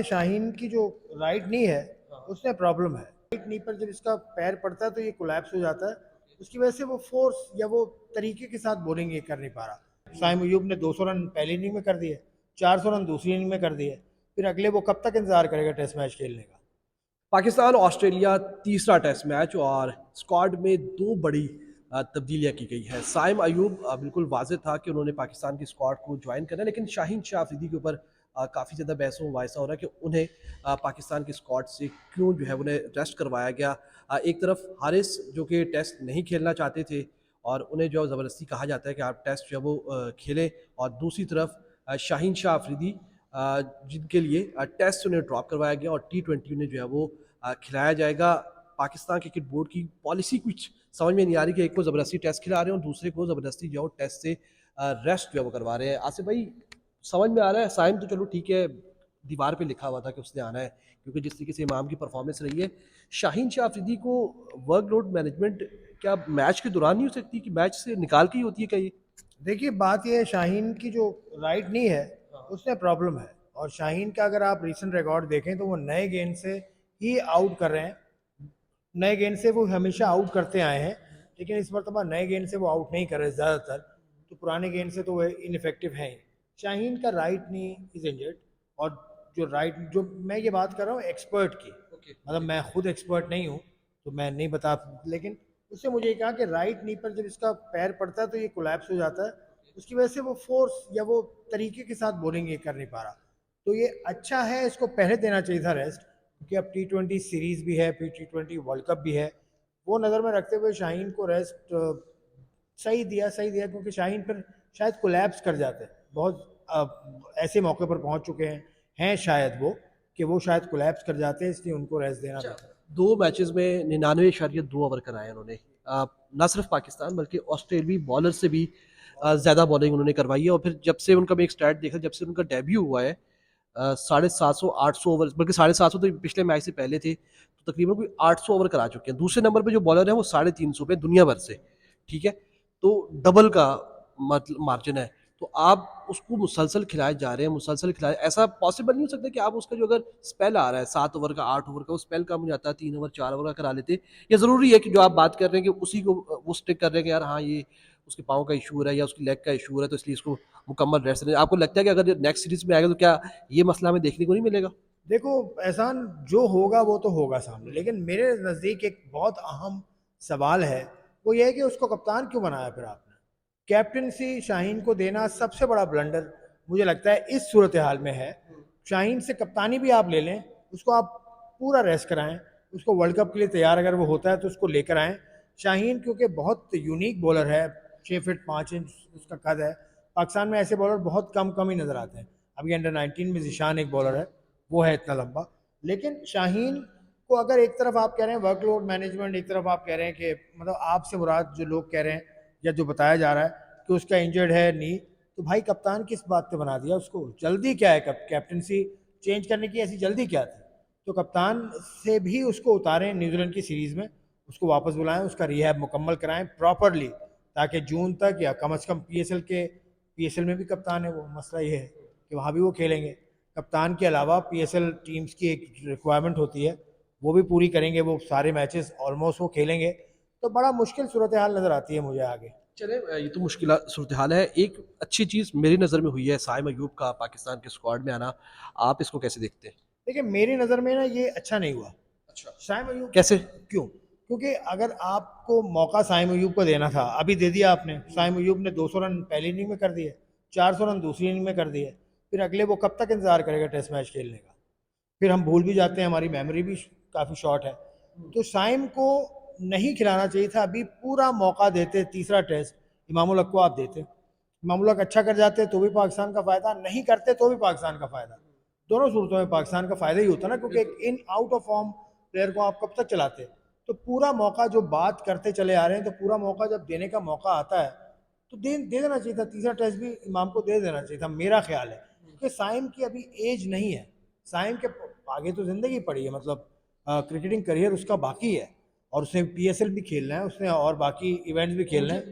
शाहीन की जो right knee है उसमें प्रॉब्लम है। राइट नी पर जब इसका पैर पड़ता है तो ये कोलैप्स हो जाता है। उसकी वजह से वो फोर्स या वो तरीके के साथ बॉलिंग ये कर नहीं पा रहा। साइम अयूब ने 200 रन पहली इनिंग में कर दिए, 400 रन दूसरी इनिंग में कर दिए। फिर अगले वो कब तक इंतजार करेगा टेस्ट मैच खेलने का। पाकिस्तान ऑस्ट्रेलिया तीसरा टेस्ट मैच और स्क्वाड में दो बड़ी तब्दीलियां की गई हैं। साइम अयूब बिल्कुल वाज़ेह था कि उन्होंने पाकिस्तान की स्क्वाड को ज्वाइन करना है, लेकिन शाहीन शाह अफरीदी के ऊपर काफ़ी ज़्यादा बहस मुबाहिसा हो रहा है कि उन्हें पाकिस्तान की स्क्वाड से क्यों जो है उन्हें रेस्ट करवाया गया। एक तरफ हारिस जो कि टेस्ट नहीं खेलना चाहते थे और उन्हें जो ज़बरदस्ती कहा जाता है कि आप टेस्ट जो है वो खेलें, और दूसरी तरफ शाहीन शाह अफरीदी जिनके लिए टेस्ट उन्हें ड्रॉप करवाया गया और T20 उन्हें जो है वो खिलाया जाएगा। पाकिस्तान क्रिकेट बोर्ड की पॉलिसी कुछ समझ में नहीं आ रही कि एक को ज़बरदस्ती टेस्ट खिला रहे हैं और दूसरे को ज़बरदस्ती जो टेस्ट से रेस्ट जो है वो करवा रहे हैं। आसिफ भाई, समझ में आ रहा है साइम तो चलो ठीक है, दीवार पे लिखा हुआ था कि उसने आना है क्योंकि जिस तरीके से इमाम की परफॉर्मेंस रही है। शाहीन शाह अफरीदी को वर्कलोड मैनेजमेंट क्या मैच के दौरान नहीं हो सकती कि मैच से निकाल के ही होती है क्या ये? देखिए बात यह है, शाहीन की जो राइट नी है उसमें प्रॉब्लम है। और शाहीन का अगर आप रीसेंट रिकॉर्ड देखें तो वो नए गेंद से ही आउट कर रहे हैं। नए गेंद से वो हमेशा आउट करते आए हैं, लेकिन इस मरतबा नए गेंद से वो आउट नहीं कर रहे ज़्यादातर। तो पुराने गेंद से तो वो इनफेक्टिव हैं ही। शाहीन का राइट नी इज इंजर्ड। और जो राइट, जो मैं ये बात कर रहा हूँ एक्सपर्ट की, मतलब मैं खुद एक्सपर्ट नहीं हूँ तो मैं नहीं बता, लेकिन उससे मुझे ये कहा कि राइट नी पर जब इसका पैर पड़ता है तो ये कोलैप्स हो जाता है। उसकी वजह से वो फोर्स या वो तरीके के साथ बॉलिंग ये कर नहीं पा रहा। तो ये अच्छा है, इसको पहले देना चाहिए था रेस्ट, क्योंकि अब T20 सीरीज़ भी है, फिर T20 वर्ल्ड कप भी है। वो नज़र में रखते हुए शाहीन को रेस्ट सही दिया, क्योंकि शाहीन फिर शायद कोलैप्स कर जाते हैं। बहुत ऐसे मौके पर पहुंच चुके हैं शायद वो, कि वो शायद कोलैप्स कर जाते हैं, इसलिए उनको रेस्ट देना अच्छा, बेहतर है। दो मैचेस में 99.2 ओवर कराए उन्होंने। ना सिर्फ पाकिस्तान बल्कि ऑस्ट्रेलियावी बॉलर से भी ज़्यादा बॉलिंग उन्होंने करवाई है। और फिर जब से उनका मैं एक स्टैट देखा, जब से उनका डेब्यू हुआ है 750 800 ओवर, बल्कि 750 तो पिछले मैच से पहले थे, तो तकरीबन कोई 800 ओवर करा चुके हैं। दूसरे नंबर पे जो बॉलर है वो 350 पे दुनिया भर से, ठीक है, तो डबल का मतलब मार्जिन है। तो आप उसको मुसलसल खिलाए जा रहे हैं, मुसलसल खिलाए, ऐसा पॉसिबल नहीं हो सकता कि आप उसका जो अगर स्पेल आ रहा है 7 ओवर का 8 ओवर का, वो स्पेल कम हो जाता है, 3 ओवर 4 ओवर का करा लेते। या ज़रूरी है कि जो आप बात कर रहे हैं कि उसी को वो स्टिक कर रहे हैं कि यार हाँ ये उसके पाँव का इशू है या उसकी लेग का इशू है तो इसलिए इसको मुकम्मल रेस्ट दें। आपको लगता है कि अगर नेक्स्ट सीरीज में आएगा तो क्या ये मसला हमें देखने को नहीं मिलेगा? देखो एहसान, जो होगा वो तो होगा सामने, लेकिन मेरे नज़दीक एक बहुत अहम सवाल है। वो ये है कि उसको कप्तान क्यों बनाया फिर आपने। कैप्टनसी शाहीन को देना सबसे बड़ा ब्लंडर मुझे लगता है इस सूरत हाल में है। शाहीन से कप्तानी भी आप ले लें, उसको आप पूरा रेस्ट कराएं, उसको वर्ल्ड कप के लिए तैयार अगर वो होता है तो उसको लेकर आएँ। शाहीन क्योंकि बहुत यूनिक बॉलर है, 6 फीट 5 इंच उसका कद है। पाकिस्तान में ऐसे बॉलर बहुत कम कम ही नज़र आते हैं। अभी अंडर 19 में जिशान एक बॉलर है, वो है इतना लंबा। लेकिन शाहीन को अगर एक तरफ आप कह रहे हैं वर्कलोड मैनेजमेंट, एक तरफ आप कह रहे हैं कि मतलब आपसे मुराद जो लोग कह रहे हैं या जो बताया जा रहा है कि उसका इंजर्ड है नी, तो भाई कप्तान किस बात पे बना दिया उसको। जल्दी क्या है, कैप्टनसी चेंज करने की ऐसी जल्दी क्या थी। तो कप्तान से भी उसको उतारें न्यूजीलैंड की सीरीज़ में, उसको वापस बुलाएं, उसका रिहैब मुकम्मल कराएं प्रॉपरली, ताकि जून तक या कम अज़ कम पीएसएल में भी कप्तान है वो, मसला ये है कि वहाँ भी वो खेलेंगे। कप्तान के अलावा पीएसएल टीम्स की एक रिक्वायरमेंट होती है, वो भी पूरी करेंगे, वो सारे मैचेस ऑलमोस्ट वो खेलेंगे। तो बड़ा मुश्किल सूरत हाल नज़र आती है मुझे आगे। चले, ये तो मुश्किल सूरत हाल है। एक अच्छी चीज़ मेरी नज़र में हुई है साइम अयूब का पाकिस्तान के स्क्वाड में आना। आप इसको कैसे देखते हैं? देखिए मेरी नज़र में ना ये अच्छा नहीं हुआ। अच्छा, साइम अयूब कैसे? क्यों? क्योंकि अगर आपको मौका साइम अयूब को देना था, अभी दे दिया आपने। साइम अयूब ने 200 रन पहली इनिंग में कर दिए, 400 रन दूसरी इनिंग में कर दिए। फिर अगले वो कब तक इंतजार करेगा टेस्ट मैच खेलने का। फिर हम भूल भी जाते हैं, हमारी मेमोरी भी काफ़ी शॉर्ट है। तो साइम को नहीं खिलाना चाहिए था, अभी पूरा मौका देते। तीसरा टेस्ट इमामुल हक को आप देते, इमामुल हक अच्छा कर जाते तो भी पाकिस्तान का फ़ायदा, नहीं करते तो भी पाकिस्तान का फ़ायदा। दोनों सूरतों में पाकिस्तान का फ़ायदा ही होता ना, क्योंकि एक in out of form player को आप कब तक चलाते। तो पूरा मौका जो बात करते चले आ रहे हैं, तो पूरा मौका जब देने का मौका आता है तो दे देना चाहिए था। तीसरा टेस्ट भी इमाम को दे देना चाहिए था, मेरा ख्याल है। क्योंकि साइम की अभी एज नहीं है, साइम के आगे तो ज़िंदगी पड़ी है, मतलब क्रिकेटिंग करियर उसका बाकी है। और उसने पीएसएल भी खेलना है उसने, और बाकी इवेंट्स भी खेलना है।